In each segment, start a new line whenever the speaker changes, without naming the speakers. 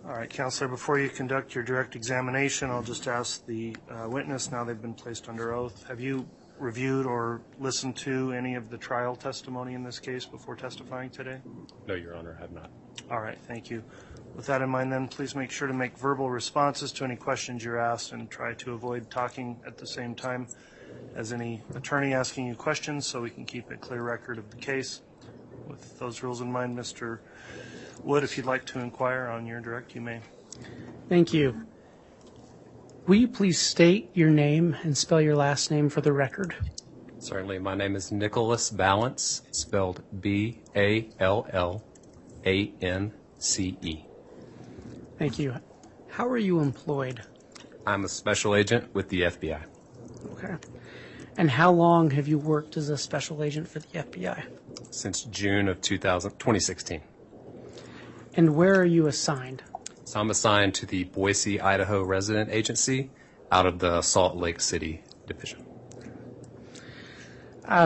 All right, Counselor, before you conduct your direct examination, I'll just ask the witness, now they've been placed under oath, have you reviewed or listened to any of the trial testimony in this case before testifying today?
No, Your Honor, I have not.
All right, thank you. With that in mind, then, please make sure to make verbal responses to any questions you're asked and try to avoid talking at the same time as any attorney asking you questions so we can keep a clear record of the case. With those rules in mind, Mr. Wood, if you'd like to inquire on your direct, you may.
Thank you. Will you please state your name and spell your last name for the record?
Certainly. My name is Nicholas Ballance, spelled Ballance.
Thank you. How are you employed?
I'm a special agent with the FBI.
Okay. And how long have you worked as a special agent for the FBI?
Since June of 2016.
And where are you assigned?
So I'm assigned to the Boise, Idaho Resident Agency out of the Salt Lake City Division.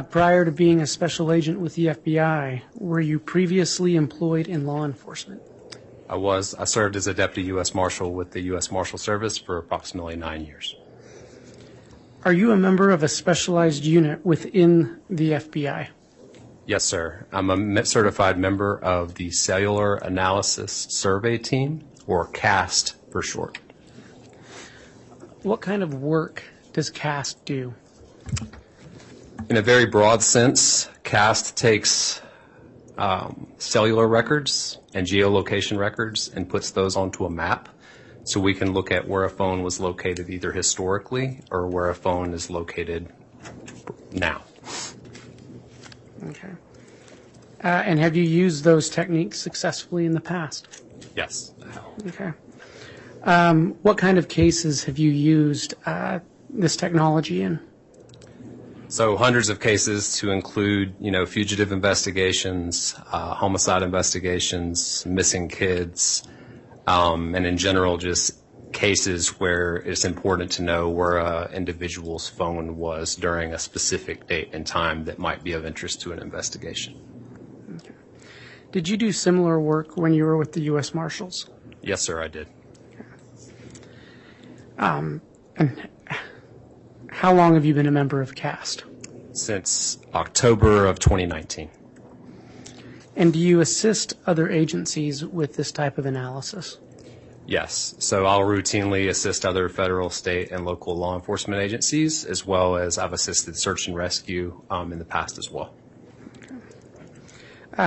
Prior to being a special agent with the FBI, were you previously employed in law enforcement?
I served as a Deputy U.S. Marshal with the U.S. Marshal Service for approximately 9 years.
Are you a member of a specialized unit within the FBI?
Yes, sir. I'm a certified member of the Cellular Analysis Survey Team, or CAST for short.
What kind of work does CAST do?
In a very broad sense, CAST takes cellular records and geolocation records and puts those onto a map so we can look at where a phone was located either historically or where a phone is located now.
Okay. And have you used those techniques successfully in the past?
Yes.
Okay. What kind of cases have you used this technology in?
So hundreds of cases to include, fugitive investigations, homicide investigations, missing kids, and in general just cases where it's important to know where an individual's phone was during a specific date and time that might be of interest to an investigation.
Okay. Did you do similar work when you were with the U.S. Marshals?
Yes, sir, I did.
Okay. And how long have you been a member of CAST?
Since October of 2019.
And do you assist other agencies with this type of analysis?
Yes. So I'll routinely assist other federal, state, and local law enforcement agencies, as well as I've assisted search and rescue in the past as well.
Okay.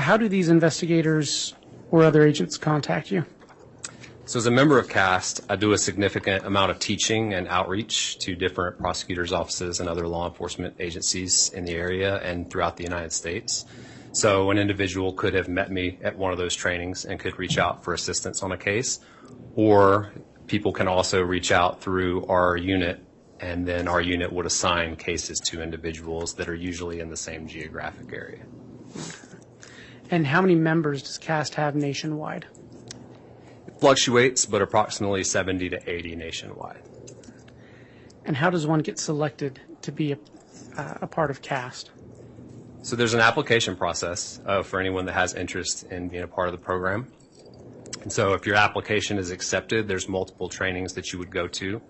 How do these investigators or other agents contact you?
So as a member of CAST, I do a significant amount of teaching and outreach to different prosecutors' offices and other law enforcement agencies in the area and throughout the United States. So an individual could have met me at one of those trainings and could reach out for assistance on a case, or people can also reach out through our unit, and then our unit would assign cases to individuals that are usually in the same geographic area.
And how many members does CAST have nationwide?
It fluctuates, but approximately 70 to 80 nationwide.
And how does one get selected to be a part of CAST?
So there's an application process for anyone that has interest in being a part of the program. And so if your application is accepted, there's multiple trainings that you would go to.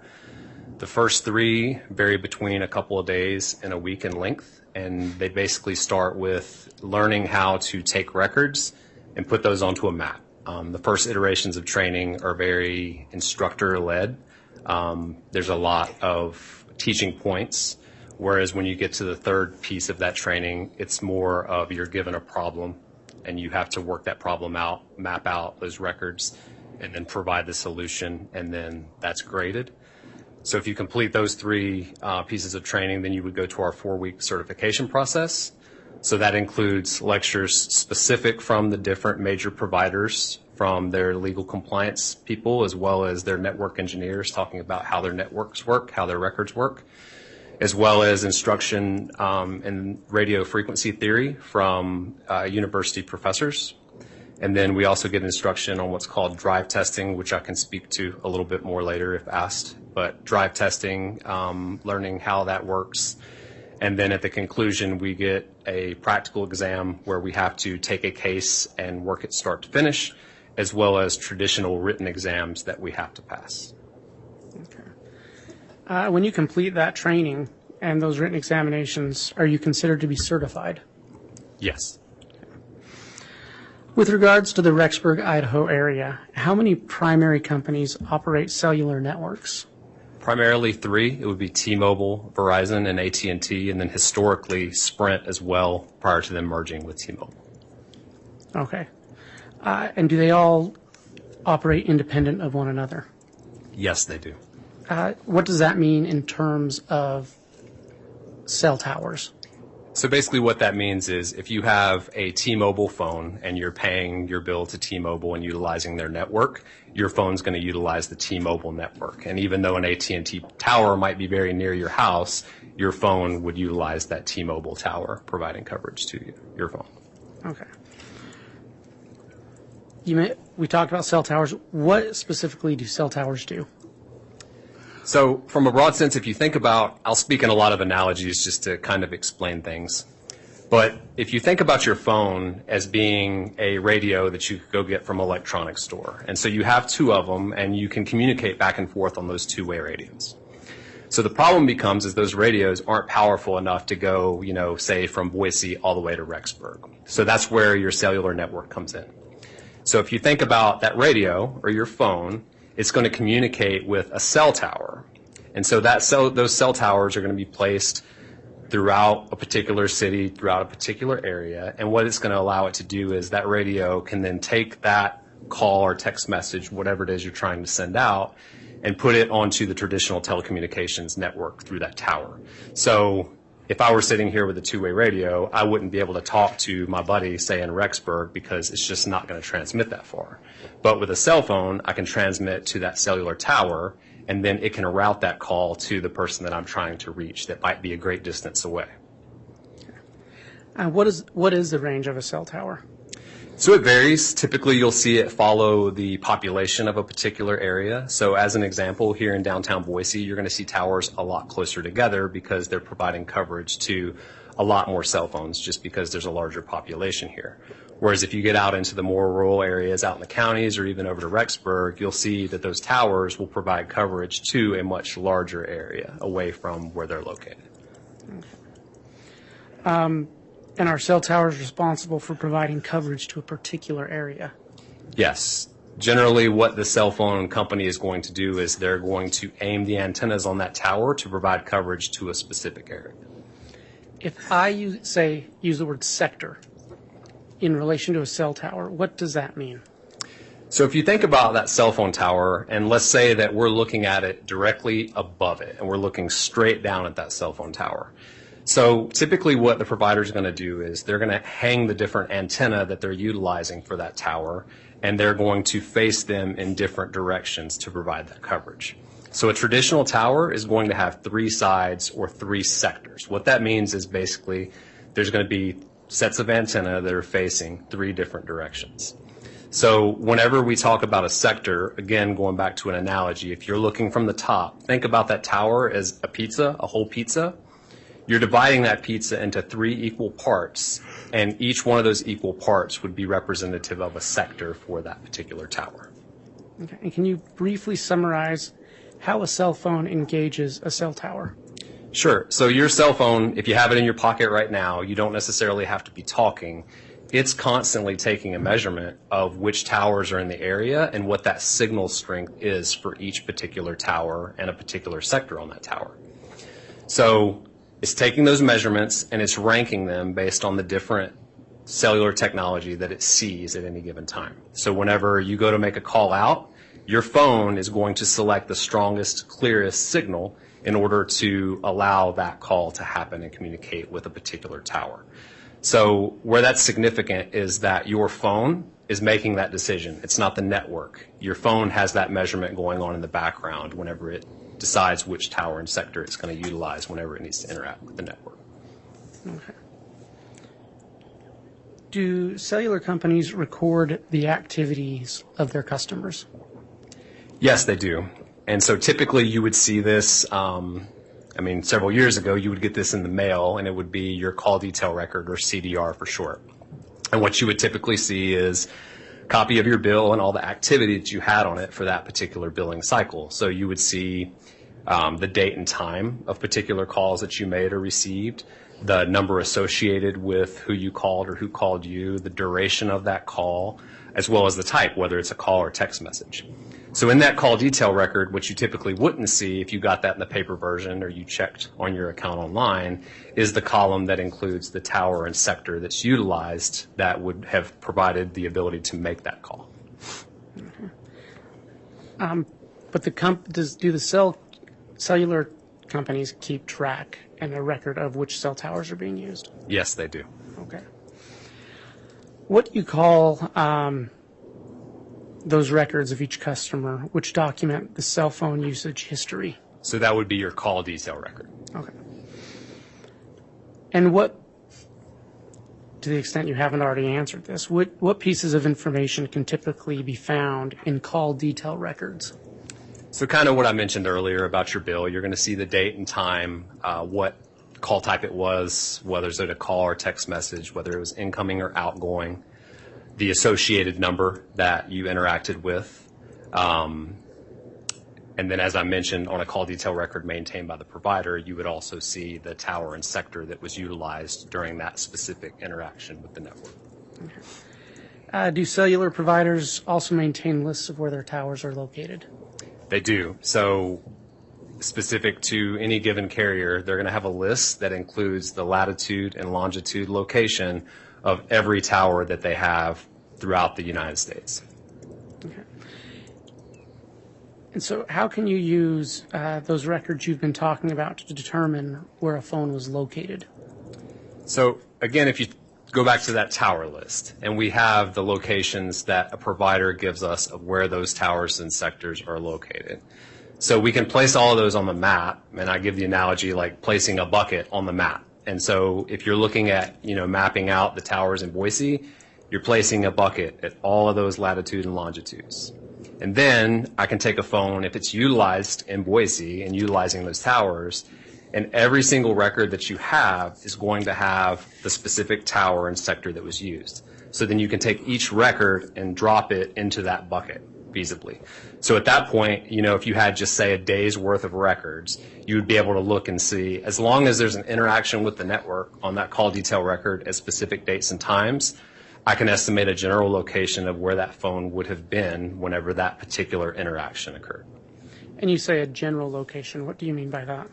The first 3 vary between a couple of days and a week in length, and they basically start with learning how to take records and put those onto a map. The first iterations of training are very instructor-led. There's a lot of teaching points, whereas when you get to the third piece of that training, it's more of you're given a problem and you have to work that problem out, map out those records, and then provide the solution, and then that's graded. So if you complete those 3 pieces of training, then you would go to our 4-week certification process. So that includes lectures specific from the different major providers, from their legal compliance people, as well as their network engineers, talking about how their networks work, how their records work, as well as instruction in radio frequency theory from university professors. And then we also get instruction on what's called drive testing, which I can speak to a little bit more later if asked. But drive testing, learning how that works. And then at the conclusion, we get a practical exam where we have to take a case and work it start to finish. as well as traditional written exams that we have to pass.
When you complete that training and those written examinations, are you considered to be certified?
Yes.
With regards to the Rexburg, Idaho area, how many primary companies operate cellular networks?
Primarily 3. It would be T-Mobile, Verizon, and AT&T, and then historically Sprint as well prior to them merging with T-Mobile.
Okay. And do they all operate independent of one another?
Yes, they do.
What does that mean in terms of cell towers?
So basically what that means is if you have a T-Mobile phone and you're paying your bill to T-Mobile and utilizing their network, your phone's going to utilize the T-Mobile network. And even though an AT&T tower might be very near your house, your phone would utilize that T-Mobile tower providing coverage to your phone.
Okay. We talked about cell towers. What specifically do cell towers do?
So from a broad sense, if you think about, I'll speak in a lot of analogies just to kind of explain things. But if you think about your phone as being a radio that you could go get from an electronics store, and so you have 2 of them and you can communicate back and forth on those 2-way radios. So the problem becomes is those radios aren't powerful enough to go, say from Boise all the way to Rexburg. So that's where your cellular network comes in. So if you think about that radio or your phone, it's going to communicate with a cell tower. And so those cell towers are going to be placed throughout a particular city, throughout a particular area. And what it's going to allow it to do is that radio can then take that call or text message, whatever it is you're trying to send out, and put it onto the traditional telecommunications network through that tower. So if I were sitting here with a 2-way radio, I wouldn't be able to talk to my buddy, say in Rexburg, because it's just not going to transmit that far. But with a cell phone, I can transmit to that cellular tower, and then it can route that call to the person that I'm trying to reach that might be a great distance away.
What is the range of a cell tower?
So it varies. Typically, you'll see it follow the population of a particular area. So as an example, here in downtown Boise, you're going to see towers a lot closer together because they're providing coverage to a lot more cell phones just because there's a larger population here. Whereas if you get out into the more rural areas out in the counties or even over to Rexburg, you'll see that those towers will provide coverage to a much larger area away from where they're located.
And are cell towers responsible for providing coverage to a particular area?
Yes. Generally, what the cell phone company is going to do is they're going to aim the antennas on that tower to provide coverage to a specific area.
If I use the word sector in relation to a cell tower, what does that mean?
So if you think about that cell phone tower, and let's say that we're looking at it directly above it, and we're looking straight down at that cell phone tower. So typically what the provider is going to do is they're going to hang the different antenna that they're utilizing for that tower, and they're going to face them in different directions to provide that coverage. So a traditional tower is going to have 3 sides or 3 sectors. What that means is basically there's going to be sets of antenna that are facing 3 different directions. So whenever we talk about a sector, again, going back to an analogy, if you're looking from the top, think about that tower as a pizza, a whole pizza. You're dividing that pizza into 3 equal parts, and each one of those equal parts would be representative of a sector for that particular tower.
Okay. And can you briefly summarize how a cell phone engages a cell tower?
Sure. So your cell phone, if you have it in your pocket right now, you don't necessarily have to be talking. It's constantly taking a measurement of which towers are in the area and what that signal strength is for each particular tower and a particular sector on that tower. So it's taking those measurements and it's ranking them based on the different cellular technology that it sees at any given time. So whenever you go to make a call out, your phone is going to select the strongest, clearest signal in order to allow that call to happen and communicate with a particular tower. So where that's significant is that your phone is making that decision. It's not the network. Your phone has that measurement going on in the background whenever it decides which tower and sector it's going to utilize whenever it needs to interact with the network.
Okay. Do cellular companies record the activities of their customers?
Yes, they do. And so typically you would see this, several years ago, you would get this in the mail, and it would be your call detail record, or CDR for short. And what you would typically see is copy of your bill and all the activity that you had on it for that particular billing cycle. So you would see the date and time of particular calls that you made or received, the number associated with who you called or who called you, the duration of that call, as well as the type, whether it's a call or text message. So in that call detail record, which you typically wouldn't see if you got that in the paper version or you checked on your account online, is the column that includes the tower and sector that's utilized that would have provided the ability to make that call.
But do the cellular companies keep track and a record of which cell towers are being used?
Yes, they do.
Okay. What do you call those records of each customer, which document the cell phone usage history?
So that would be your call detail record.
Okay. And what, to the extent you haven't already answered this, what pieces of information can typically be found in call detail records?
So kind of what I mentioned earlier about your bill, you're going to see the date and time, what call type it was, whether it's a call or text message, whether it was incoming or outgoing, the associated number that you interacted with. And then, as I mentioned, on a call detail record maintained by the provider, you would also see the tower and sector that was utilized during that specific interaction with the network.
Okay. Do cellular providers also maintain lists of where their towers are located?
They do. So specific to any given carrier, they're going to have a list that includes the latitude and longitude location of every tower that they have throughout the United States.
Okay. And so how can you use those records you've been talking about to determine where a phone was located?
So again, if you go back to that tower list, and we have the locations that a provider gives us of where those towers and sectors are located. So we can place all of those on the map, and I give the analogy like placing a bucket on the map. And so if you're looking at, mapping out the towers in Boise, you're placing a bucket at all of those latitude and longitudes. And then I can take a phone, if it's utilized in Boise and utilizing those towers, and every single record that you have is going to have the specific tower and sector that was used. So then you can take each record and drop it into that bucket feasibly. So at that point, if you had just say a day's worth of records, you would be able to look and see, as long as there's an interaction with the network on that call detail record at specific dates and times, I can estimate a general location of where that phone would have been whenever that particular interaction occurred.
And you say a general location. What do you mean by that?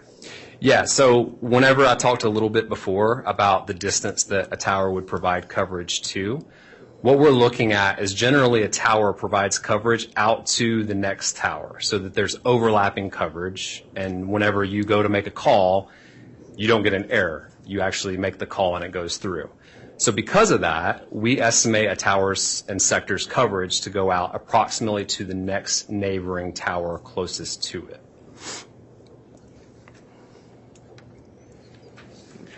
Yeah, so whenever I talked a little bit before about the distance that a tower would provide coverage to, what we're looking at is generally a tower provides coverage out to the next tower so that there's overlapping coverage, and whenever you go to make a call, you don't get an error. You actually make the call and it goes through. So because of that, we estimate a tower's and sector's coverage to go out approximately to the next neighboring tower closest to it.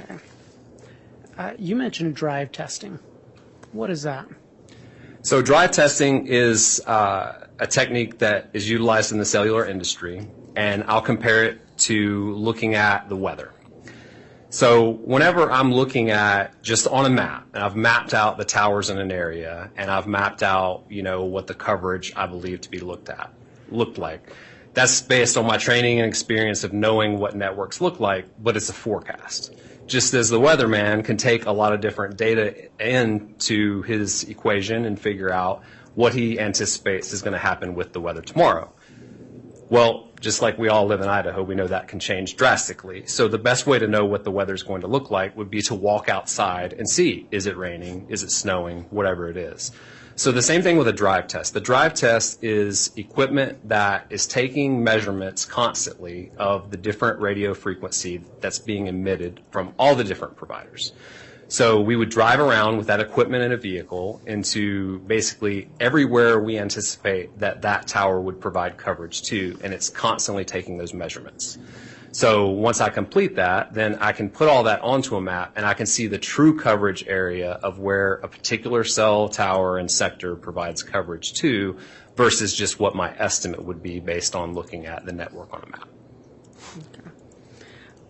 Okay. You mentioned drive testing. What is that?
So drive testing is a technique that is utilized in the cellular industry, and I'll compare it to looking at the weather. So whenever I'm looking at just on a map, and I've mapped out the towers in an area, and I've mapped out, what the coverage I believe to be looked like. That's based on my training and experience of knowing what networks look like, but it's a forecast. Just as the weatherman can take a lot of different data into his equation and figure out what he anticipates is going to happen with the weather tomorrow. Well, just like we all live in Idaho, we know that can change drastically. So the best way to know what the weather is going to look like would be to walk outside and see, is it raining, is it snowing, whatever it is. So the same thing with a drive test. The drive test is equipment that is taking measurements constantly of the different radio frequency that's being emitted from all the different providers. So we would drive around with that equipment in a vehicle into basically everywhere we anticipate that tower would provide coverage to, and it's constantly taking those measurements. So once I complete that, then I can put all that onto a map, and I can see the true coverage area of where a particular cell tower and sector provides coverage to versus just what my estimate would be based on looking at the network on a map.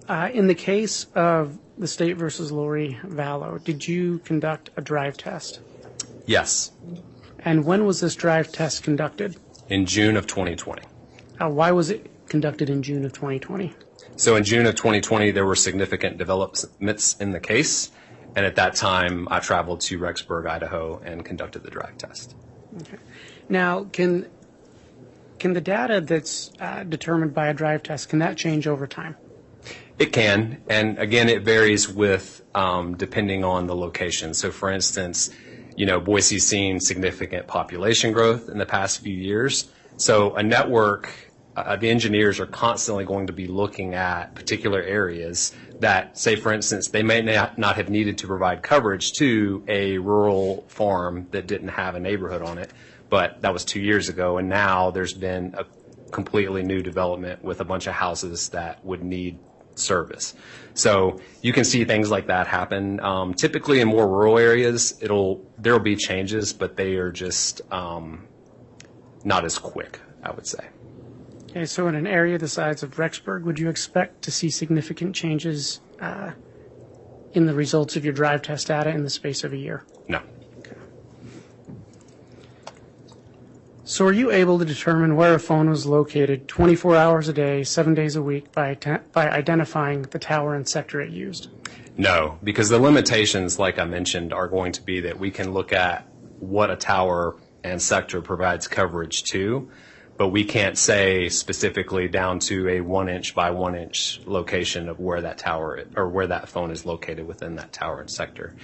Okay. In the case of the state versus Lori Vallow, did you conduct a drive test?
Yes.
And when was this drive test conducted?
In June of 2020.
Why was it conducted in June of 2020?
So in June of 2020, there were significant developments in the case, and at that time, I traveled to Rexburg, Idaho, and conducted the drive test.
Okay. Now, can the data that's determined by a drive test, can that change over time?
It can, and again, it varies with depending on the location. So for instance, Boise's seen significant population growth in the past few years. So a network, the engineers are constantly going to be looking at particular areas that, say for instance, they may not have needed to provide coverage to a rural farm that didn't have a neighborhood on it, but that was 2 years ago, and now there's been a completely new development with a bunch of houses that would need service. So you can see things like that happen. Typically in more rural areas, there'll be changes, but they are just not as quick, I would say.
Okay, so in an area the size of Rexburg, would you expect to see significant changes in the results of your drive test data in the space of a year?
No.
So are you able to determine where a phone was located 24 hours a day, 7 days a week by identifying the tower and sector it used?
No, because the limitations, like I mentioned, are going to be that we can look at what a tower and sector provides coverage to, but we can't say specifically down to a 1 inch by 1 inch location of where that tower or where that phone is located within that tower and sector.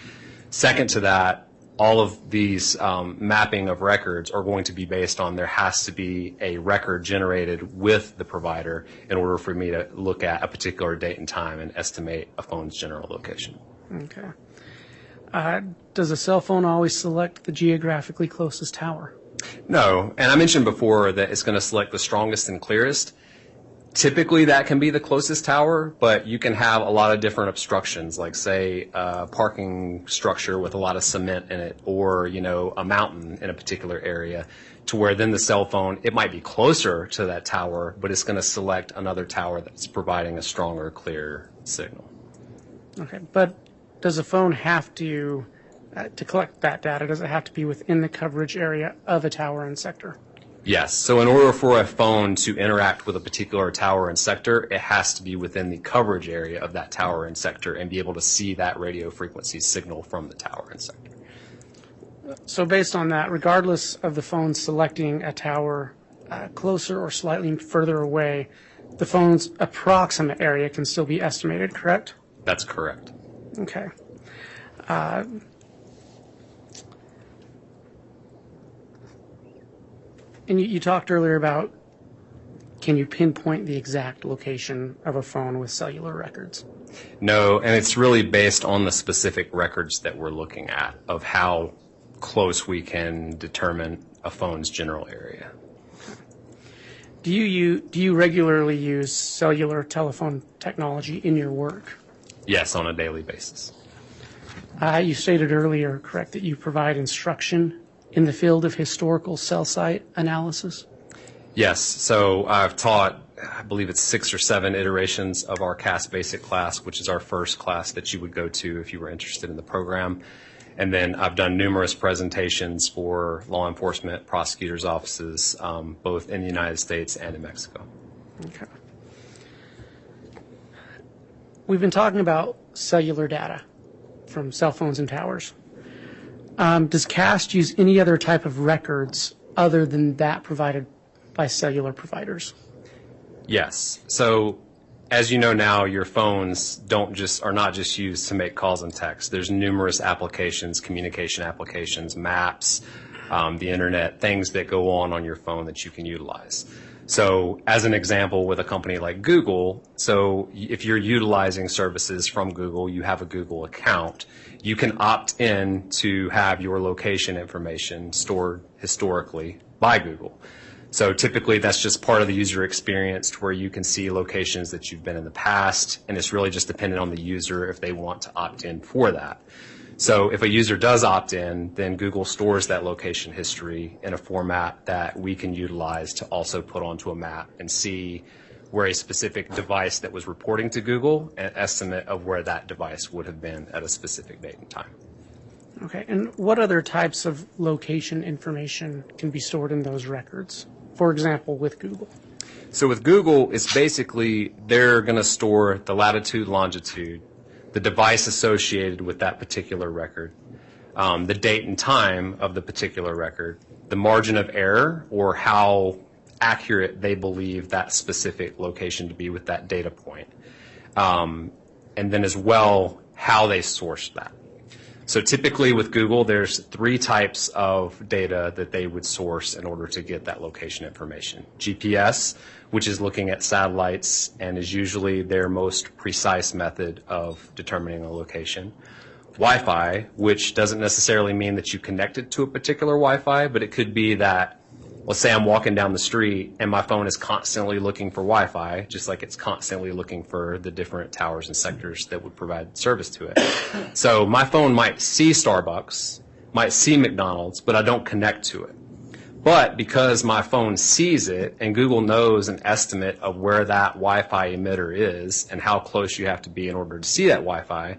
Second to that, all of these mapping of records are going to be based on there has to be a record generated with the provider in order for me to look at a particular date and time and estimate a phone's general location.
Okay. Does a cell phone always select the geographically closest tower?
No, and I mentioned before that it's going to select the strongest and clearest. Typically that can be the closest tower, but you can have a lot of different obstructions, like say a parking structure with a lot of cement in it, or a mountain in a particular area, to where then the cell phone, it might be closer to that tower, but it's going to select another tower that's providing a stronger, clearer signal.
Okay, but does a phone have to collect that data, does it have to be within the coverage area of a tower and sector?
Yes. So in order for a phone to interact with a particular tower and sector, it has to be within the coverage area of that tower and sector and be able to see that radio frequency signal from the tower and sector.
So based on that, regardless of the phone selecting a tower closer or slightly further away, the phone's approximate area can still be estimated, correct?
That's correct.
Okay. And you talked earlier about, can you pinpoint the exact location of a phone with cellular records?
No, and it's really based on the specific records that we're looking at of how close we can determine a phone's general area.
Do you regularly use cellular telephone technology in your work?
Yes, on a daily basis.
You stated earlier, correct, that you provide instruction in the field of historical cell site analysis?
Yes, so I've taught, I believe it's 6 or 7 iterations of our CAS Basic class, which is our first class that you would go to if you were interested in the program. And then I've done numerous presentations for law enforcement, prosecutors' offices, both in the United States and in Mexico.
Okay. We've been talking about cellular data from cell phones and towers. Does CAST use any other type of records other than that provided by cellular providers?
Yes. So as you know now, your phones are not just used to make calls and texts. There's numerous applications, communication applications, maps, the internet, things that go on your phone that you can utilize. So as an example, with a company like Google, so if you're utilizing services from Google, you have a Google account, you can opt in to have your location information stored historically by Google. So typically that's just part of the user experience to where you can see locations that you've been in the past, and it's really just dependent on the user if they want to opt in for that. So if a user does opt in, then Google stores that location history in a format that we can utilize to also put onto a map and see where a specific device that was reporting to Google, an estimate of where that device would have been at a specific date and time.
Okay, and what other types of location information can be stored in those records? For example, with Google.
So with Google, it's basically they're going to store the latitude, longitude, the device associated with that particular record, the date and time of the particular record, the margin of error, or how accurate they believe that specific location to be with that data point, and then as well how they sourced that. So typically with Google, there's 3 types of data that they would source in order to get that location information. GPS, which is looking at satellites and is usually their most precise method of determining a location. Wi-Fi, which doesn't necessarily mean that you connected to a particular Wi-Fi, but it could be that, let's say I'm walking down the street and my phone is constantly looking for Wi-Fi, just like it's constantly looking for the different towers and sectors that would provide service to it. So my phone might see Starbucks, might see McDonald's, but I don't connect to it. But because my phone sees it and Google knows an estimate of where that Wi-Fi emitter is and how close you have to be in order to see that Wi-Fi,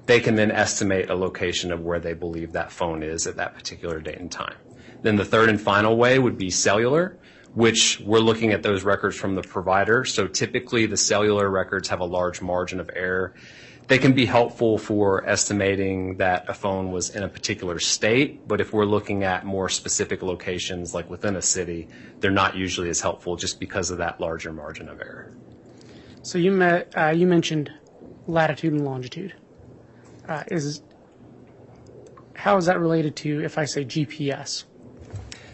they can then estimate a location of where they believe that phone is at that particular date and time. Then the third and final way would be cellular, which we're looking at those records from the provider. So typically the cellular records have a large margin of error. They can be helpful for estimating that a phone was in a particular state, but if we're looking at more specific locations like within a city, they're not usually as helpful just because of that larger margin of error.
So you mentioned latitude and longitude. How is that related to if I say GPS?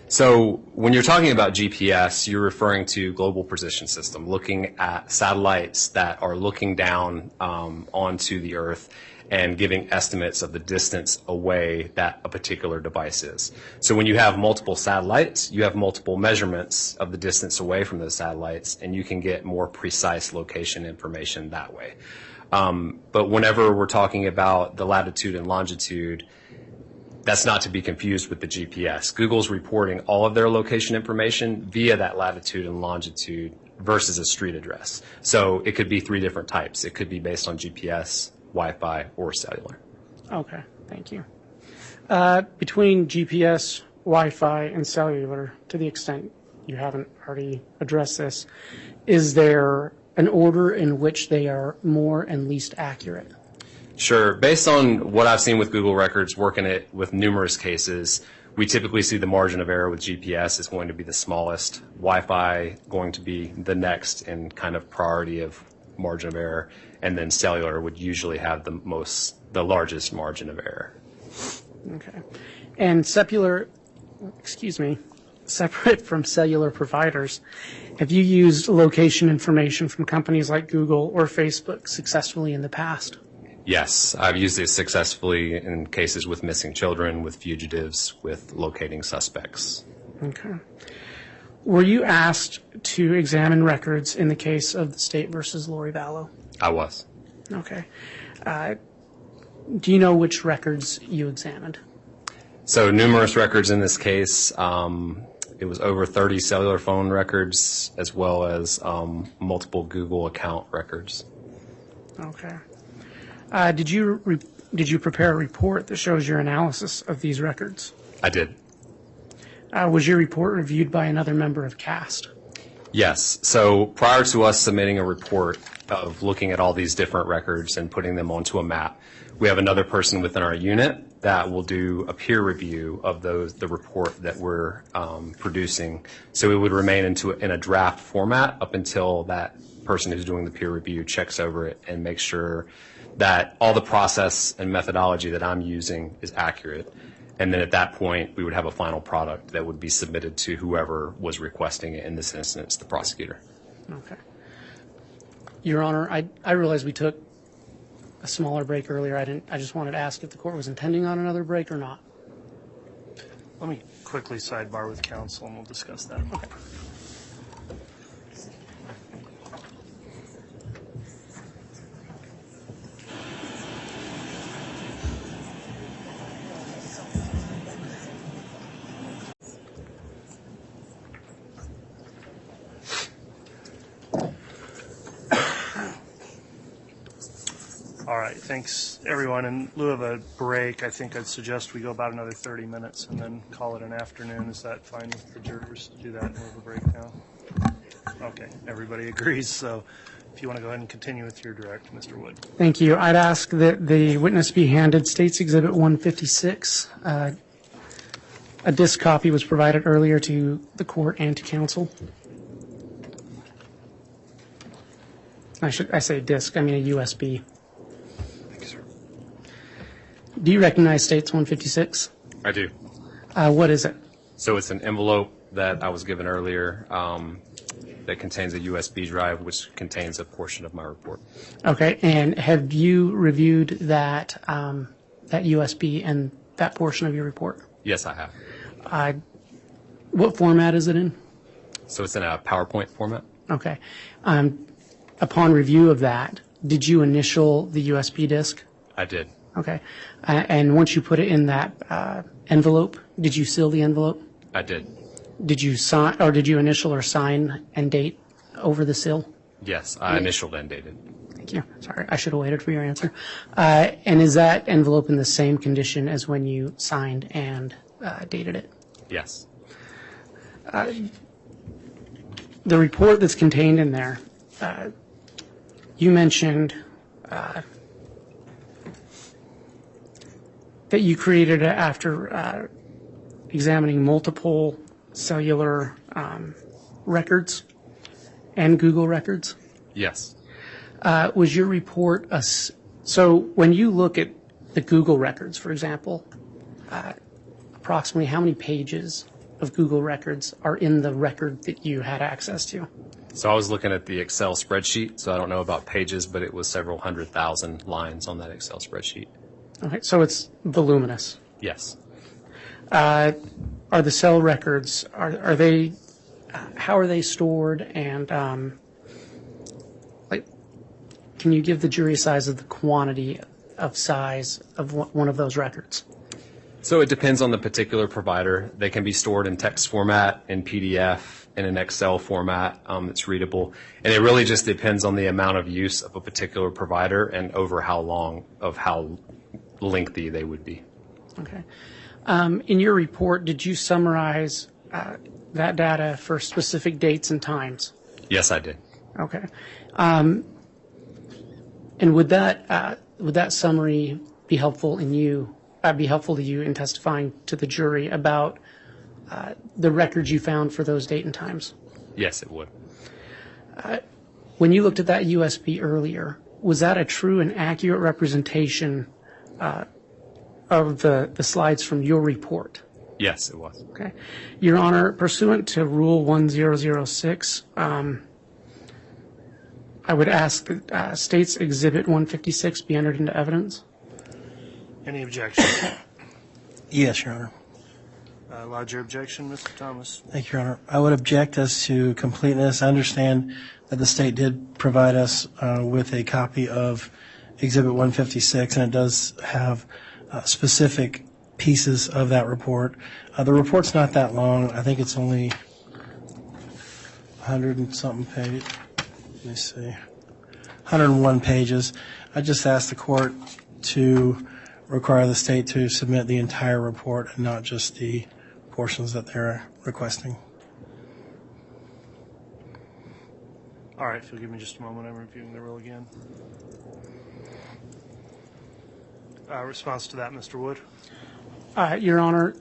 So when you're talking about GPS, you're referring to global position system, looking at satellites that are looking down onto the Earth and giving estimates of the distance away that a particular device is. So when you have multiple satellites, you have multiple measurements of the distance away from those satellites, and you can get more precise location information that way. But whenever we're talking about the latitude and longitude, that's not to be confused with the GPS. Google's reporting all of their location information via that latitude and longitude versus a street address. So it could be 3 different types. It could be based on GPS, Wi-Fi, or cellular.
Okay, thank you. Between GPS, Wi-Fi, and cellular, to the extent you haven't already addressed this, is there an order in which they are more and least accurate?
Sure. Based on what I've seen with Google Records, working it with numerous cases, we typically see the margin of error with GPS is going to be the smallest, Wi-Fi going to be the next in kind of priority of margin of error, and then cellular would usually have the largest margin of error.
Okay. And separate from cellular providers, have you used location information from companies like Google or Facebook successfully in the past?
Yes, I've used it successfully in cases with missing children, with fugitives, with locating suspects.
Okay. Were you asked to examine records in the case of the state versus Lori Vallow?
I was.
Okay. Do you know which records you examined?
So numerous records in this case. It was over 30 cellular phone records as well as multiple Google account records.
Okay. Did you prepare a report that shows your analysis of these records?
I did.
Was your report reviewed by another member of CAST?
Yes. So prior to us submitting a report of looking at all these different records and putting them onto a map, we have another person within our unit that will do a peer review of the report that we're producing. So it would remain in a draft format up until that person who's doing the peer review checks over it and makes sure that all the process and methodology that I'm using is accurate. And then at that point, we would have a final product that would be submitted to whoever was requesting it, in this instance, the prosecutor.
Okay. Your Honor, I realize we took a smaller break earlier. I just wanted to ask if the court was intending on another break or not.
Let me quickly sidebar with counsel and we'll discuss that.
Okay.
All right, thanks, everyone. In lieu of a break, I think I'd suggest we go about another 30 minutes and then call it an afternoon. Is that fine with the jurors to do that and move a break now? Okay, everybody agrees. So if you want to go ahead and continue with your direct, Mr. Wood.
Thank you. I'd ask that the witness be handed State's Exhibit 156. A disk copy was provided earlier to the court and to counsel. I say disk, I mean a USB.
Thank you, sir.
Do you recognize State's 156?
I do.
What is it?
So it's an envelope that I was given earlier that contains a USB drive, which contains a portion of my report.
Okay, and have you reviewed that that USB and that portion of your report?
Yes, I have.
What format is it in?
So it's in a PowerPoint format?
Okay. Upon review of that, did you initial the USB disk?
I did.
Okay. And once you put it in that envelope, did you seal the envelope?
I did.
Did you sign, or did you initial or sign and date over the seal?
Yes, I initialed and dated.
Thank you. Sorry, I should have waited for your answer. And is that envelope in the same condition as when you signed and dated it?
Yes.
The report that's contained in there, you mentioned that you created it after examining multiple cellular records and Google records.
Yes.
Was your report so when you look at the Google records, for example, approximately how many pages of Google records are in the record that you had access to?
So I was looking at the Excel spreadsheet, so I don't know about pages, but it was several 100,000 lines on that Excel spreadsheet.
Okay, so it's voluminous.
Yes.
Are the cell records, are they, how are they stored, and can you give the jury a size of the quantity of size of one of those records?
So it depends on the particular provider. They can be stored in text format, in PDF, in an Excel format that's readable. And it really just depends on the amount of use of a particular provider and over how long, of how lengthy they would be.
Okay. In your report, did you summarize that data for specific dates and times?
Yes, I did.
Okay. And would that summary be helpful to you in testifying to the jury about the records you found for those date and times?
Yes, it would.
When you looked at that USB earlier, was that a true and accurate representation of the slides from your report?
Yes, it was.
Okay. Your Honor, pursuant to Rule 1006, I would ask that State's Exhibit 156 be entered into evidence.
Any objection?
Yes, Your Honor.
Lodge your objection, Mr. Thomas.
Thank you, Your Honor. I would object as to completeness. I understand that the state did provide us with a copy of Exhibit 156, and it does have specific pieces of that report. The report's not that long. I think it's only 100 and something pages. Let me see. 101 pages. I just asked the court to require the state to submit the entire report and not just the portions that they're requesting.
All right, if you'll give me just a moment, I'm reviewing the rule again. Response to that, Mr. Wood?
Your Honor,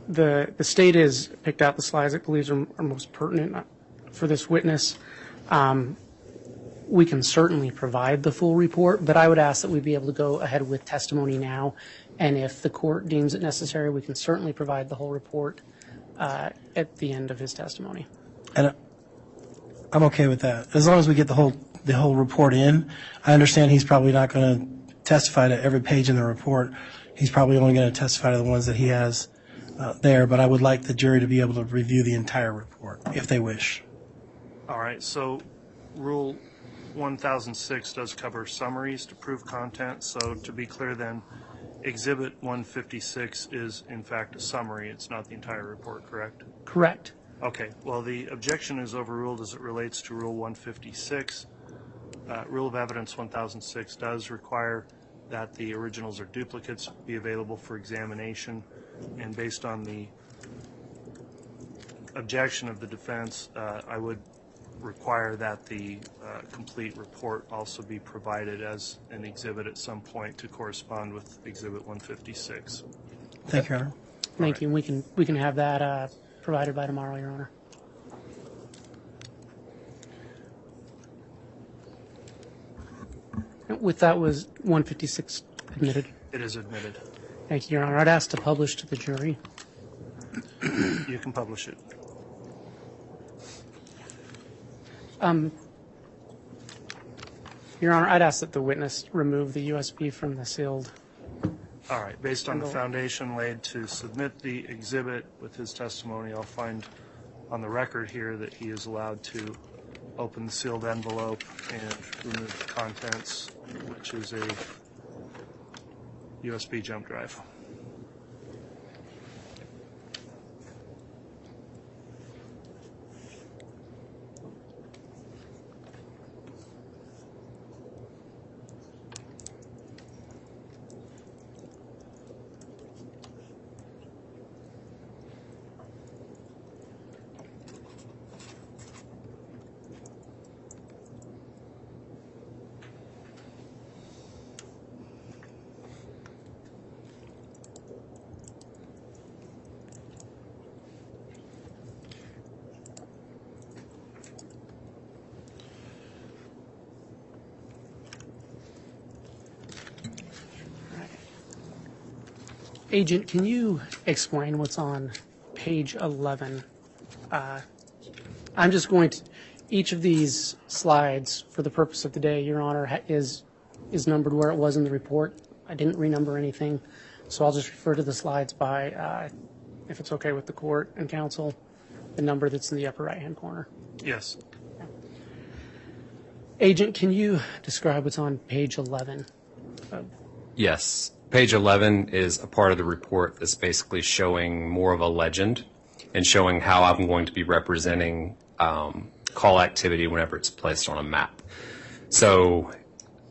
the state has picked out the slides it believes are most pertinent for this witness. We can certainly provide the full report, but I would ask that we be able to go ahead with testimony now, and if the court deems it necessary, we can certainly provide the whole report at the end of his testimony.
And I'm okay with that. As long as we get the whole report in. I understand he's probably not going to testify to every page in the report. He's probably only going to testify to the ones that he has there, but I would like the jury to be able to review the entire report if they wish.
All right, so Rule 1006 does cover summaries to prove content. So to be clear then, Exhibit 156 is in fact a summary. It's not the entire report, correct?
Correct.
Okay, well the objection is overruled as it relates to Rule 156. Rule of Evidence 1006 does require that the originals or duplicates be available for examination, and based on the objection of the defense, I would require that the complete report also be provided as an exhibit at some point to correspond with Exhibit 156.
Thank you, Your Honor.
Thank you. We can have that provided by tomorrow, Your Honor. With that, was 156 admitted?
It is admitted.
Thank you, Your Honor. I'd ask to publish to the jury.
You can publish it.
Your Honor, I'd ask that the witness remove the USB from the sealed.
All right. Based on the foundation laid to submit the exhibit with his testimony, I'll find on the record here that he is allowed to open the sealed envelope and remove the contents, which is a USB jump drive.
Agent, can you explain what's on page 11? I'm just going to, each of these slides, for the purpose of the day, Your Honor, is numbered where it was in the report. I didn't renumber anything, so I'll just refer to the slides by, if it's okay with the court and counsel, the number that's in the upper right-hand corner.
Yes.
Agent, can you describe what's on page 11?
Yes. Page 11 is a part of the report that's basically showing more of a legend and showing how I'm going to be representing call activity whenever it's placed on a map. So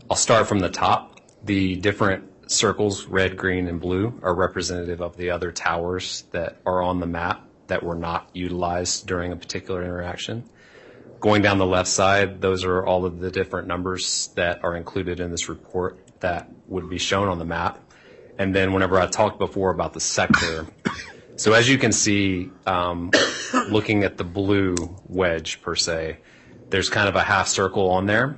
I'll start from the top. The different circles, red, green, and blue, are representative of the other towers that are on the map that were not utilized during a particular interaction. Going down the left side, those are all of the different numbers that are included in this report that would be shown on the map. And then whenever I talked before about the sector, so as you can see, looking at the blue wedge per se, there's kind of a half circle on there.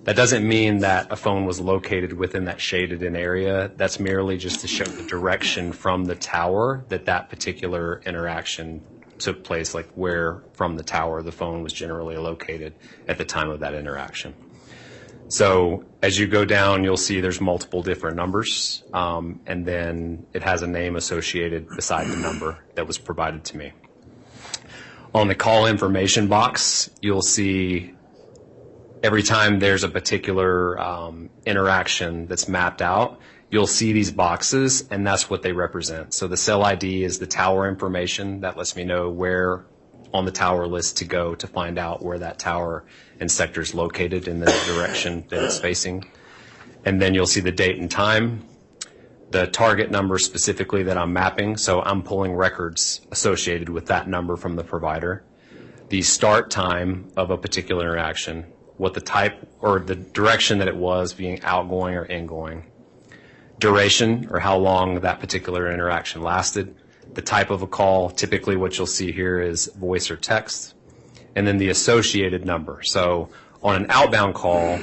That doesn't mean that a phone was located within that shaded in area. That's merely just to show the direction from the tower that that particular interaction took place, like where from the tower the phone was generally located at the time of that interaction. So as you go down, you'll see there's multiple different numbers, and then it has a name associated beside the number that was provided to me. On the call information box, you'll see every time there's a particular interaction that's mapped out, you'll see these boxes, and that's what they represent. So the cell ID is the tower information. That lets me know where on the tower list to go to find out where that tower and sector is located in the direction that it's facing. And then you'll see the date and time, the target number specifically that I'm mapping, so I'm pulling records associated with that number from the provider, the start time of a particular interaction, what the type or the direction that it was, being outgoing or ingoing, duration or how long that particular interaction lasted, the type of a call, typically what you'll see here is voice or text, and then the associated number. So on an outbound call,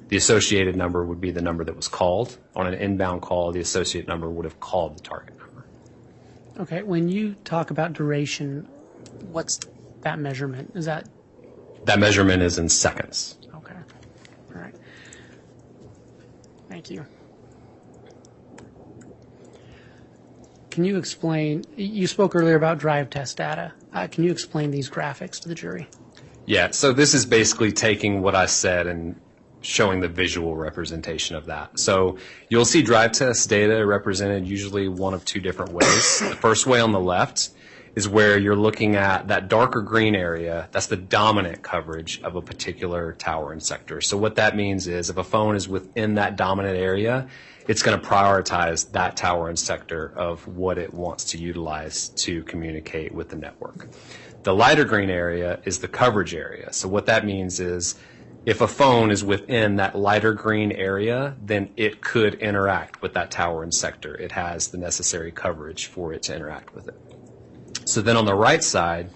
the associated number would be the number that was called. On an inbound call, the associated number would have called the target number.
Okay, when you talk about duration, what's that measurement? Is that?
That measurement is in seconds.
Okay, all right. Thank you. Can you explain, you spoke earlier about drive test data. Can you explain these graphics to the jury?
Yeah, so this is basically taking what I said and showing the visual representation of that. So you'll see drive test data represented usually one of two different ways. The first way on the left is where you're looking at that darker green area. That's the dominant coverage of a particular tower and sector. So what that means is if a phone is within that dominant area, it's going to prioritize that tower and sector of what it wants to utilize to communicate with the network. The lighter green area is the coverage area. So what that means is if a phone is within that lighter green area, then it could interact with that tower and sector. It has the necessary coverage for it to interact with it. So then on the right side,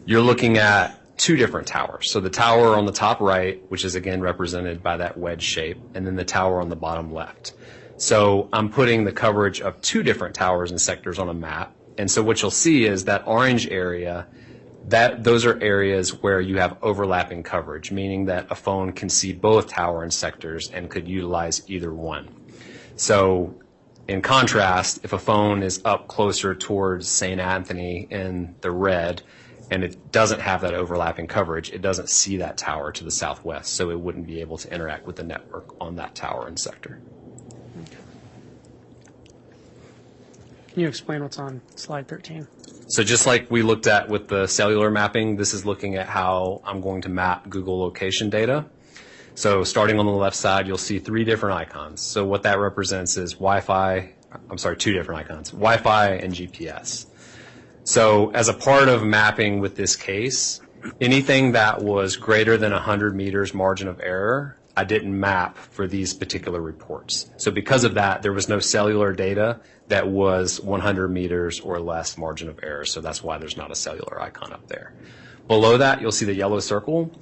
you're looking at two different towers. So the tower on the top right, which is again represented by that wedge shape, and then the tower on the bottom left. So I'm putting the coverage of two different towers and sectors on a map. And so what you'll see is that orange area, those are areas where you have overlapping coverage, meaning that a phone can see both tower and sectors and could utilize either one. So in contrast, if a phone is up closer towards St. Anthony in the red and it doesn't have that overlapping coverage, it doesn't see that tower to the southwest, so it wouldn't be able to interact with the network on that tower and sector.
Can you explain what's on slide 13?
So just like we looked at with the cellular mapping, this is looking at how I'm going to map Google location data. So starting on the left side, you'll see three different icons. So what that represents is two different icons, Wi-Fi and GPS. So as a part of mapping with this case, anything that was greater than 100 meters margin of error, I didn't map for these particular reports. So because of that, there was no cellular data that was 100 meters or less margin of error. So that's why there's not a cellular icon up there. Below that, you'll see the yellow circle.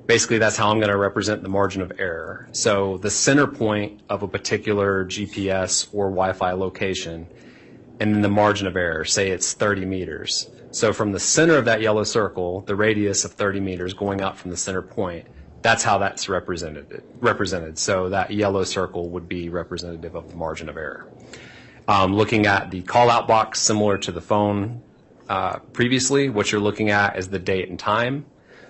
Basically, that's how I'm going to represent the margin of error. So the center point of a particular GPS or Wi-Fi location, and then the margin of error, say it's 30 meters. So from the center of that yellow circle, the radius of 30 meters going out from the center point, that's how that's represented. So that yellow circle would be representative of the margin of error. Looking at the call-out box, similar to the phone previously, what you're looking at is the date and time,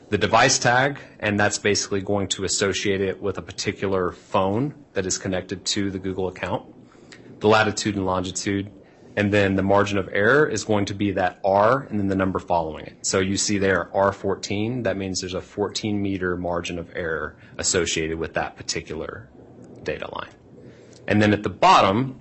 the device tag, and that's basically going to associate it with a particular phone that is connected to the Google account, the latitude and longitude, and then the margin of error is going to be that R and then the number following it. So you see there R14, that means there's a 14-meter margin of error associated with that particular data line. And then at the bottom,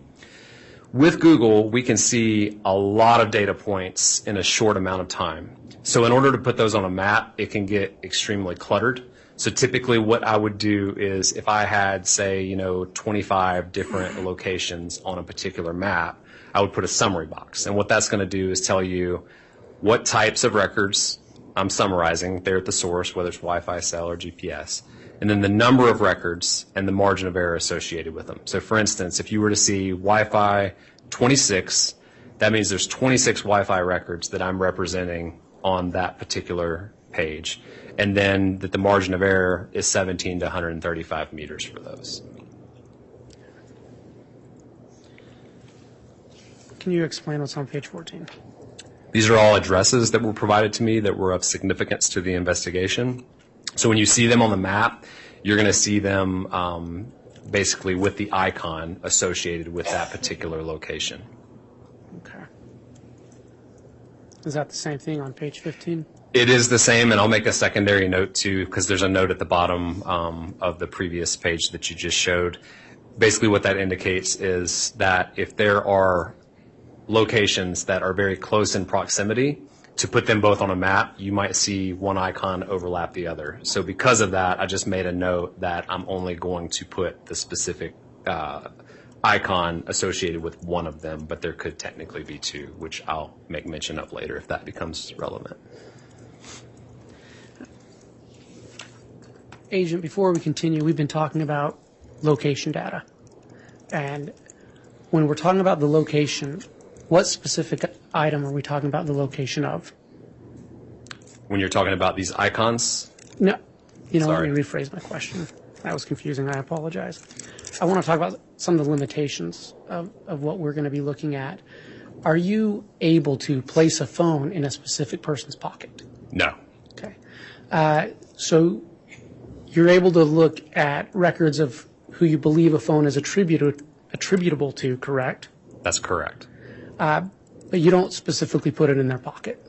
with Google, we can see a lot of data points in a short amount of time. So in order to put those on a map, it can get extremely cluttered. So typically what I would do is if I had, say, 25 different locations on a particular map, I would put a summary box. And what that's going to do is tell you what types of records I'm summarizing there at the source, whether it's Wi-Fi, cell, or GPS, and then the number of records and the margin of error associated with them. So for instance, if you were to see Wi-Fi 26, that means there's 26 Wi-Fi records that I'm representing on that particular page, and then that the margin of error is 17 to 135 meters for those.
Can you explain what's on page 14?
These are all addresses that were provided to me that were of significance to the investigation. So when you see them on the map, you're going to see them basically with the icon associated with that particular location.
Okay. Is that the same thing on page 15?
It is the same, and I'll make a secondary note too, because there's a note at the bottom of the previous page that you just showed. Basically what that indicates is that if there are locations that are very close in proximity, to put them both on a map, you might see one icon overlap the other. So because of that, I just made a note that I'm only going to put the specific icon associated with one of them, but there could technically be two, which I'll make mention of later if that becomes relevant.
Agent, before we continue, we've been talking about location data. And when we're talking about the location, what specific item are we talking about the location of?
When you're talking about these icons?
No,
Sorry.
let me rephrase my question. That was confusing. I apologize. I want to talk about some of the limitations of what we're going to be looking at. Are you able to place a phone in a specific person's pocket?
No.
Okay. So you're able to look at records of who you believe a phone is attributable to, correct?
That's correct.
But you don't specifically put it in their pocket.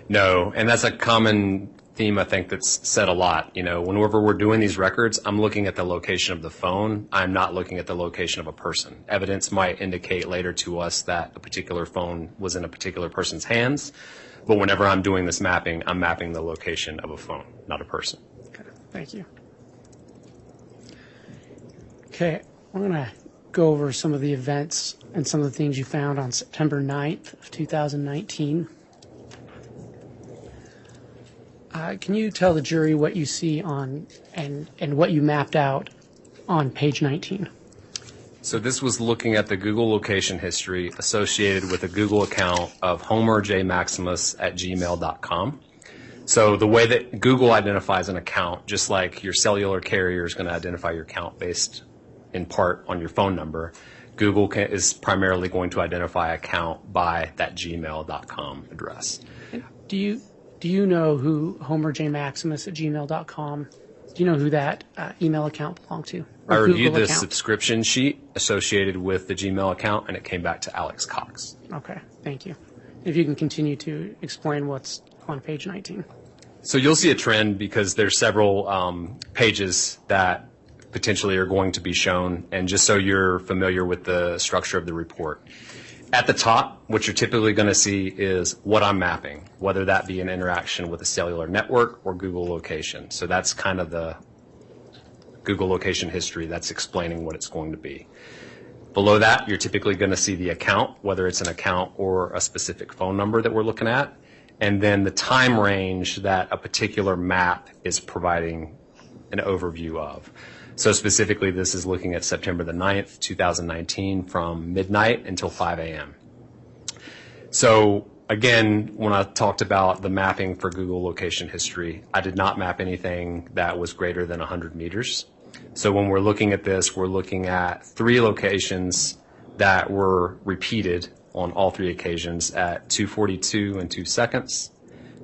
No, and that's a common theme I think that's said a lot. You know, whenever we're doing these records, I'm looking at the location of the phone. I'm not looking at the location of a person. Evidence might indicate later to us that a particular phone was in a particular person's hands, but whenever I'm doing this mapping, I'm mapping the location of a phone, not a person.
Okay, thank you. Okay, we're going to go over some of the events and some of the things you found on September 9th of 2019. Can you tell the jury what you see on and what you mapped out on page 19?
So this was looking at the Google location history associated with a Google account of homerjmaximus@gmail.com. So the way that Google identifies an account, just like your cellular carrier is going to identify your account based in part on your phone number, Google is primarily going to identify account by that gmail.com address.
Do you know who homerjmaximus@gmail.com, do you know who that email account belonged to?
I reviewed the subscription sheet associated with the Gmail account, and it came back to Alex Cox.
Okay, thank you. If you can continue to explain what's on page 19.
So you'll see a trend because there's several pages that potentially are going to be shown, and just so you're familiar with the structure of the report. At the top, what you're typically going to see is what I'm mapping, whether that be an interaction with a cellular network or Google location. So that's kind of the Google location history that's explaining what it's going to be. Below that, you're typically going to see the account, whether it's an account or a specific phone number that we're looking at, and then the time range that a particular map is providing an overview of. So specifically, this is looking at September the 9th, 2019, from midnight until 5 a.m. So again, when I talked about the mapping for Google location history, I did not map anything that was greater than 100 meters. So when we're looking at this, we're looking at 3 locations that were repeated on all 3 occasions at 2:42 and 2 seconds,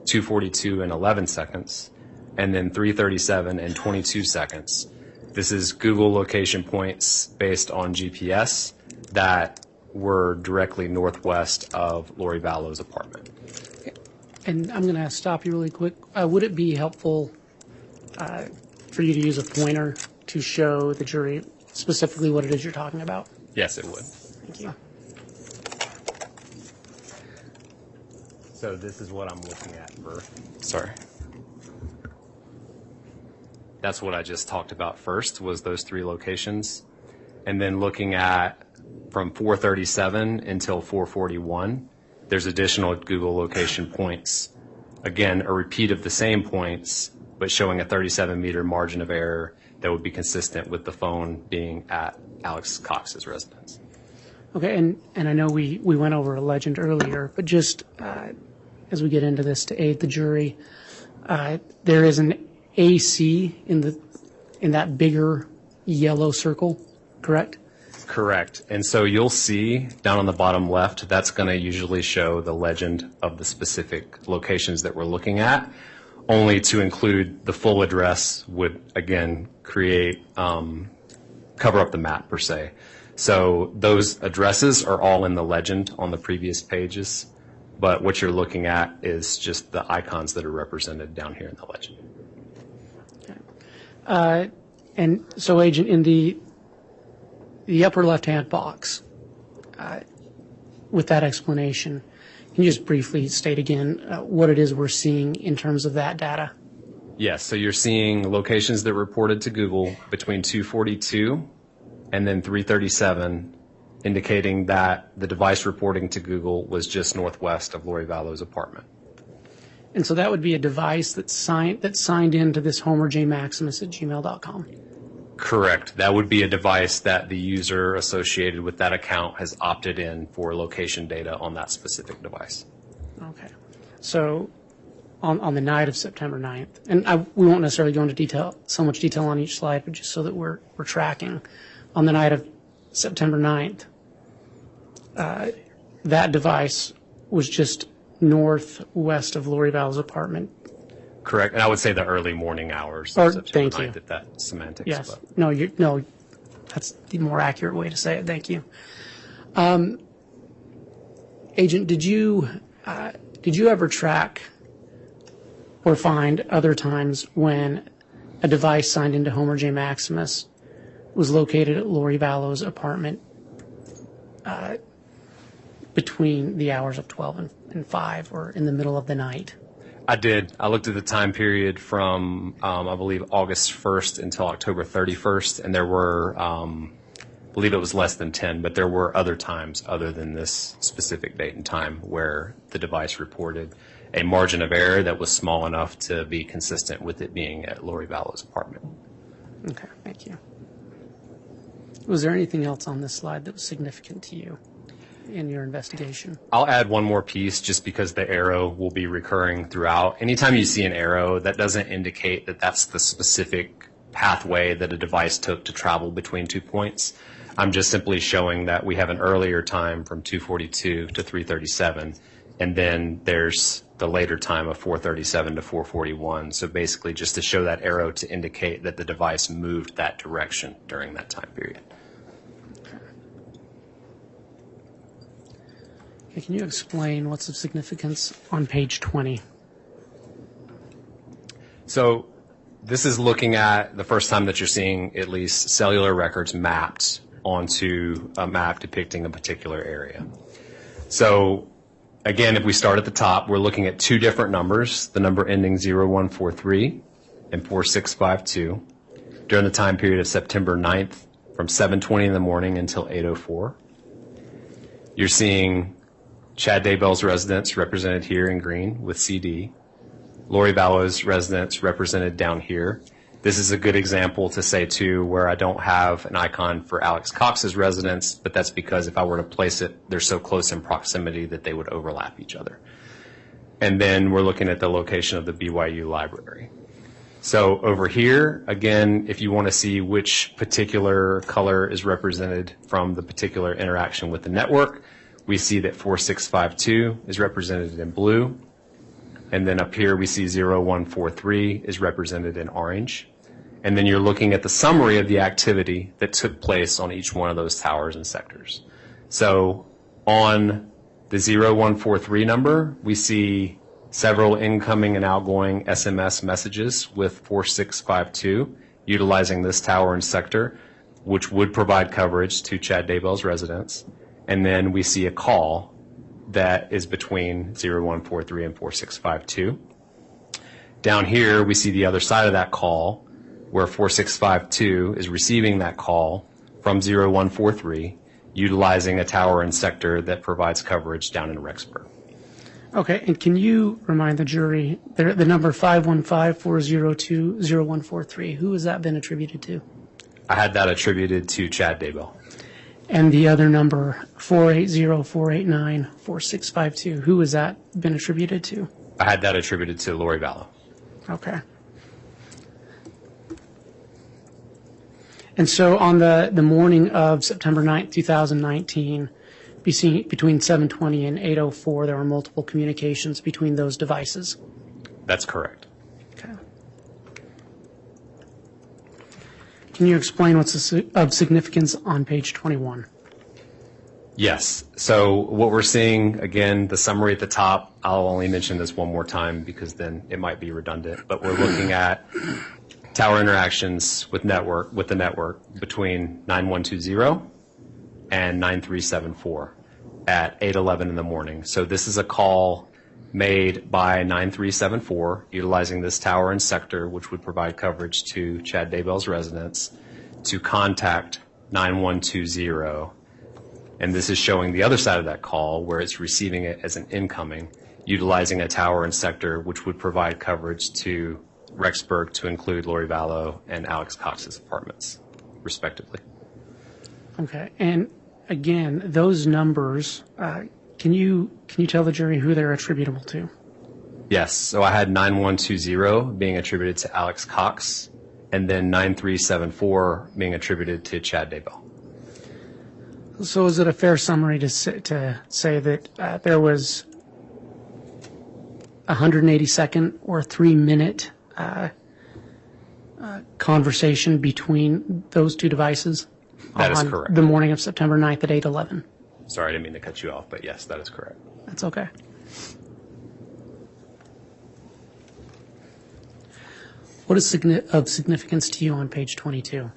2:42 and 11 seconds, and then 3:37 and 22 seconds. This is Google location points based on GPS that were directly northwest of Lori Vallow's apartment.
And I'm going to stop you really quick. Would it be helpful for you to use a pointer to show the jury specifically what it is you're talking about?
Yes, it would.
Thank you.
So this is what I'm looking at sorry. That's what I just talked about first, was those 3 locations. And then looking at from 4:37 until 4:41, there's additional Google location points. Again, a repeat of the same points, but showing a 37-meter margin of error that would be consistent with the phone being at Alex Cox's residence.
Okay, and I know we went over a legend earlier, but just as we get into this to aid the jury, there is an AC in that bigger yellow circle, correct?
Correct. And so you'll see down on the bottom left, that's going to usually show the legend of the specific locations that we're looking at. Only to include the full address would, again, create, cover up the map per se. So those addresses are all in the legend on the previous pages, but what you're looking at is just the icons that are represented down here in the legend.
And so, Agent, in the upper left-hand box, with that explanation, can you just briefly state again what it is we're seeing in terms of that data?
Yes, so you're seeing locations that reported to Google between 2:42 and then 3:37, indicating that the device reporting to Google was just northwest of Lori Vallow's apartment.
And so that would be a device that signed into this homerjmaximus@gmail.com.
Correct. That would be a device that the user associated with that account has opted in for location data on that specific device.
Okay. So on the night of September 9th, and we won't necessarily go into so much detail on each slide, but just so that we're tracking, on the night of September 9th, that device was just northwest of Lori Vallow's apartment.
Correct. And I would say the early morning hours
Or,
of September
thank you.
9th, if that's semantics.
Yes.
But.
No, that's the more accurate way to say it. Thank you. Agent, did you ever track or find other times when a device signed into Homer J. Maximus was located at Lori Vallow's apartment between the hours of 12 and 5 or in the middle of the night?
I did. I looked at the time period from, I believe, August 1st until October 31st, and there were, I believe it was less than 10, but there were other times other than this specific date and time where the device reported a margin of error that was small enough to be consistent with it being at Lori Vallow's apartment.
Okay, thank you. Was there anything else on this slide that was significant to you in your investigation?
I'll add one more piece just because the arrow will be recurring throughout. Anytime you see an arrow, that doesn't indicate that that's the specific pathway that a device took to travel between 2 points. I'm just simply showing that we have an earlier time from 2:42 to 3:37, and then there's the later time of 4:37 to 4:41. So basically just to show that arrow to indicate that the device moved that direction during that time period.
Okay, can you explain what's of significance on page 20?
So this is looking at the first time that you're seeing at least cellular records mapped onto a map depicting a particular area. So again, if we start at the top, we're looking at two different numbers, the number ending 0143 and 4652, during the time period of September 9th from 7:20 in the morning until 8:04. You're seeing Chad Daybell's residence represented here in green with CD. Lori Vallow's residence represented down here. This is a good example to say, too, where I don't have an icon for Alex Cox's residence, but that's because if I were to place it, they're so close in proximity that they would overlap each other. And then we're looking at the location of the BYU library. So over here, again, if you want to see which particular color is represented from the particular interaction with the network, we see that 4652 is represented in blue. And then up here we see 0143 is represented in orange. And then you're looking at the summary of the activity that took place on each one of those towers and sectors. So on the 0143 number, we see several incoming and outgoing SMS messages with 4652 utilizing this tower and sector, which would provide coverage to Chad Daybell's residence. And then we see a call that is between 0143 and 4652. Down here, we see the other side of that call, where 4652 is receiving that call from 0143, utilizing a tower and sector that provides coverage down in Rexburg.
Okay, and can you remind the jury, the number 515-402-0143, who has that been attributed to?
I had that attributed to Chad Daybell.
And the other number, 480-489-4652, who has that been attributed to?
I had that attributed to Lori Vallow.
Okay. And so on the morning of September 9th, 2019, between 7:20 and 8:04, there were multiple communications between those devices.
That's correct.
Okay. Can you explain what's of significance on page 21?
Yes. So what we're seeing, again, the summary at the top, I'll only mention this one more time because then it might be redundant, but we're looking at tower interactions with the network between 9120 and 9374 at 8:11 in the morning. So this is a call made by 9374 utilizing this tower and sector, which would provide coverage to Chad Daybell's residence, to contact 9120. And this is showing the other side of that call where it's receiving it as an incoming, utilizing a tower and sector, which would provide coverage to Rexburg to include Lori Vallow and Alex Cox's apartments, respectively.
Okay, and again, those numbers, can you tell the jury who they're attributable to?
Yes, so I had 9120 being attributed to Alex Cox, and then 9374 being attributed to Chad Daybell.
So is it a fair summary to say that there was a 180-second or 3-minute conversation between those two devices?
That is correct.
The morning of September 9th at 8:11.
Sorry, I didn't mean to cut you off, but yes, that is correct.
That's okay. What is of significance to you on page 22?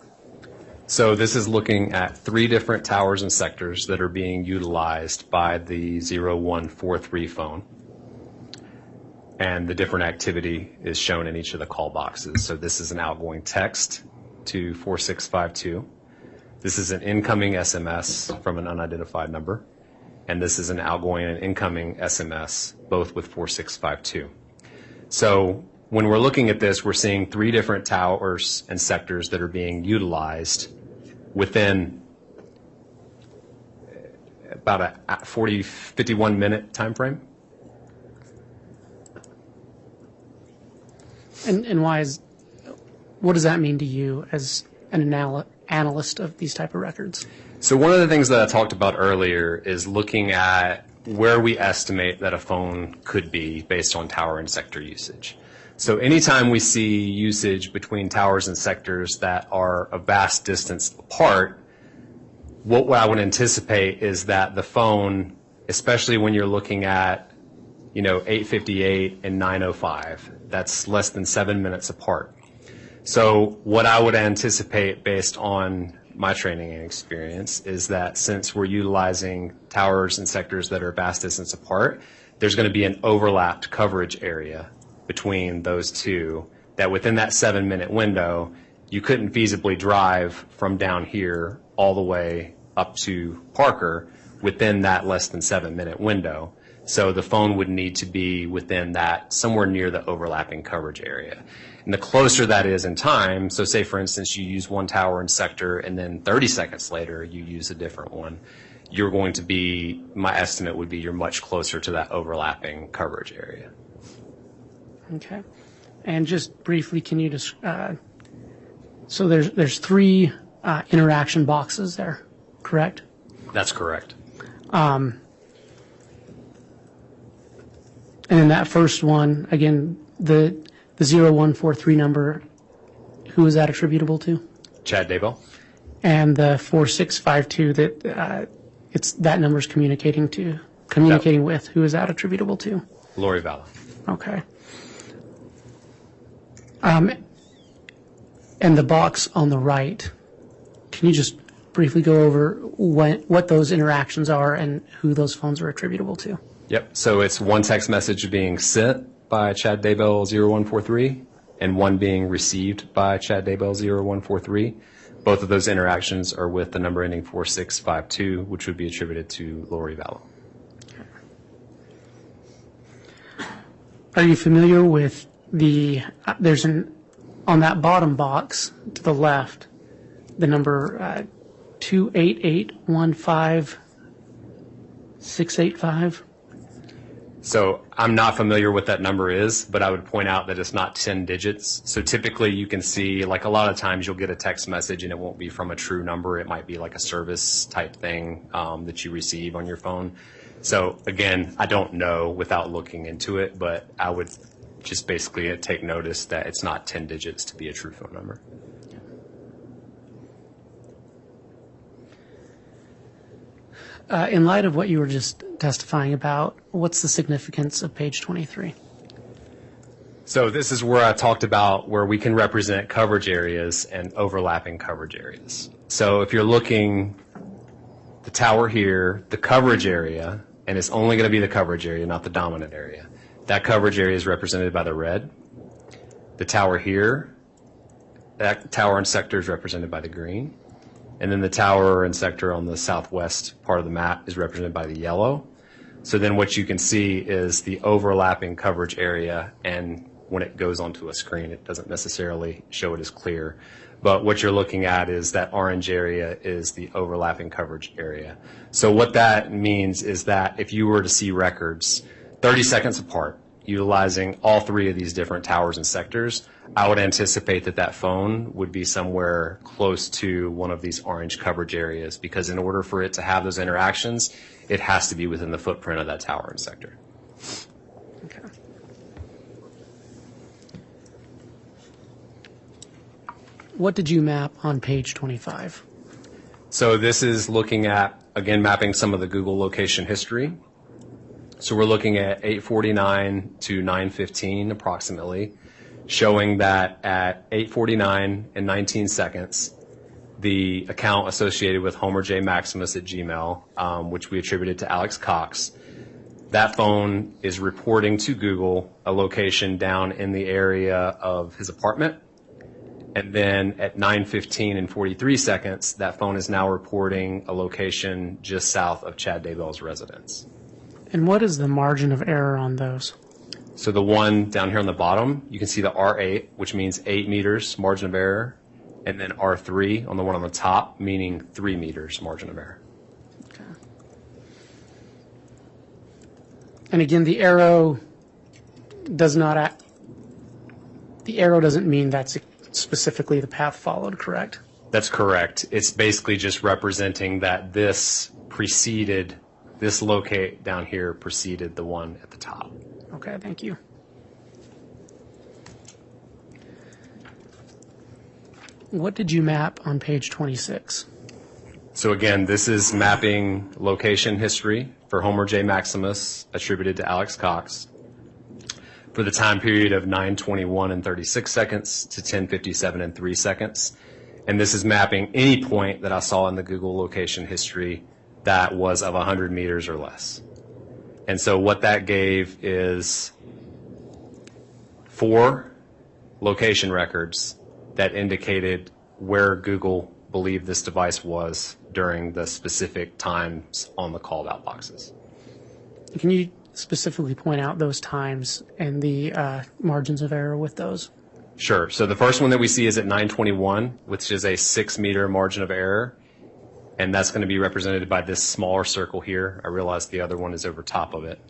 So this is looking at 3 different towers and sectors that are being utilized by the 0143 phone. And the different activity is shown in each of the call boxes. So this is an outgoing text to 4652. This is an incoming SMS from an unidentified number. And this is an outgoing and incoming SMS, both with 4652. So when we're looking at this, we're seeing 3 different towers and sectors that are being utilized within about a 51 minute time frame.
And what does that mean to you as an analyst of these type of records?
So one of the things that I talked about earlier is looking at where we estimate that a phone could be based on tower and sector usage. So anytime we see usage between towers and sectors that are a vast distance apart, what I would anticipate is that the phone, especially when you're looking at 8:58 and 9:05, that's less than 7 minutes apart. So what I would anticipate based on my training and experience is that since we're utilizing towers and sectors that are vast distance apart, there's going to be an overlapped coverage area between those two, that within that 7 minute window, you couldn't feasibly drive from down here all the way up to Parker within that less than 7 minute window. So the phone would need to be within that, somewhere near the overlapping coverage area. And the closer that is in time, so say for instance you use one tower and sector and then 30 seconds later you use a different one, you're going to be, my estimate would be you're much closer to that overlapping coverage area.
Okay. And just briefly, can you just, so there's 3 interaction boxes there, correct?
That's correct.
And in that first one, again, the 0143 number, who is that attributable to?
Chad Daybell.
And the 4652 that that number's communicating with, who is that attributable to?
Lori Vallow.
Okay. And the box on the right, can you just briefly go over what those interactions are and who those phones are attributable to?
Yep. So it's one text message being sent by Chad Daybell 0143 and one being received by Chad Daybell 0143. Both of those interactions are with the number ending 4652, which would be attributed to Lori Vallow.
Are you familiar with on that bottom box to the left, the number 28815-685?
So I'm not familiar what that number is, but I would point out that it's not 10 digits. So typically you can see, like a lot of times you'll get a text message and it won't be from a true number. It might be like a service type thing that you receive on your phone. So again, I don't know without looking into it, but I would just basically take notice that it's not 10 digits to be a true phone number.
In light of what you were just testifying about, what's the significance of page 23?
So this is where I talked about where we can represent coverage areas and overlapping coverage areas. So if you're looking, the tower here, the coverage area, and it's only going to be the coverage area, not the dominant area. That coverage area is represented by the red. The tower here, that tower and sector is represented by the green. And then the tower and sector on the southwest part of the map is represented by the yellow. So then what you can see is the overlapping coverage area, and when it goes onto a screen, it doesn't necessarily show it as clear. But what you're looking at is that orange area is the overlapping coverage area. So what that means is that if you were to see records 30 seconds apart, utilizing all 3 of these different towers and sectors, I would anticipate that that phone would be somewhere close to one of these orange coverage areas, because in order for it to have those interactions, it has to be within the footprint of that tower and sector.
Okay. What did you map on page 25?
So this is looking at again, mapping some of the Google location history. So we're looking at 8:49 to 9:15 approximately, showing that at 8:49 and 19 seconds, the account associated with Homer J. Maximus at Gmail, which we attributed to Alex Cox, that phone is reporting to Google a location down in the area of his apartment. And then at 9:15 and 43 seconds, that phone is now reporting a location just south of Chad Daybell's residence.
And what is the margin of error on those?
So the one down here on the bottom, you can see the R8, which means 8 meters margin of error, and then R3 on the one on the top, meaning 3 meters margin of error.
Okay. And again, the arrow doesn't mean that's specifically the path followed, correct?
That's correct. It's basically just representing that this locate down here preceded the one at the top.
Okay, thank you. What did you map on page 26?
So again, this is mapping location history for Homer J. Maximus attributed to Alex Cox for the time period of 9:21 and 36 seconds to 10:57 and 3 seconds. And this is mapping any point that I saw in the Google location history that was of 100 meters or less. And so what that gave is 4 location records that indicated where Google believed this device was during the specific times on the called out boxes.
Can you specifically point out those times and the margins of error with those?
Sure. So the first one that we see is at 9:21, which is a 6-meter margin of error. And that's going to be represented by this smaller circle here. I realize the other one is over top of it.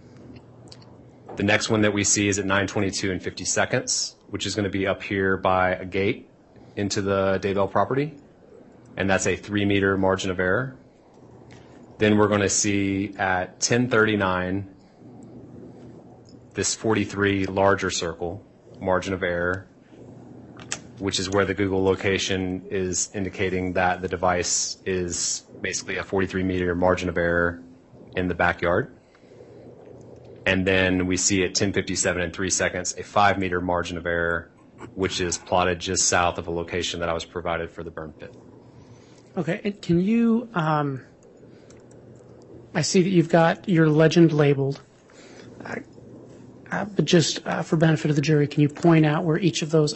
The next one that we see is at 9:22 and 50 seconds, which is going to be up here by a gate into the Daybell property. And that's a 3-meter margin of error. Then we're going to see at 10:39, this 43 larger circle, margin of error, which is where the Google location is indicating that the device is basically a 43-meter margin of error in the backyard. And then we see at 10:57 and 3 seconds a 5-meter margin of error, which is plotted just south of a location that I was provided for the burn pit.
Okay, and can you, I see that you've got your legend labeled, but just for benefit of the jury, can you point out where each of those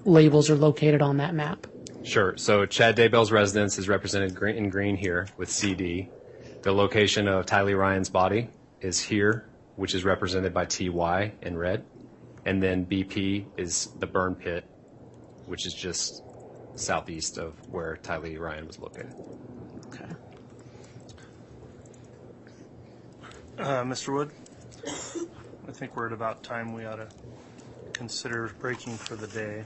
labels are located on that map?
Sure. So Chad Daybell's residence is represented in green here with CD. The location of Tylee Ryan's body is here, which is represented by TY in red. And then BP is the burn pit, which is just southeast of where Tylee Ryan was located.
Okay.
Mr. Wood, I think we're at about time we ought to consider breaking for the day.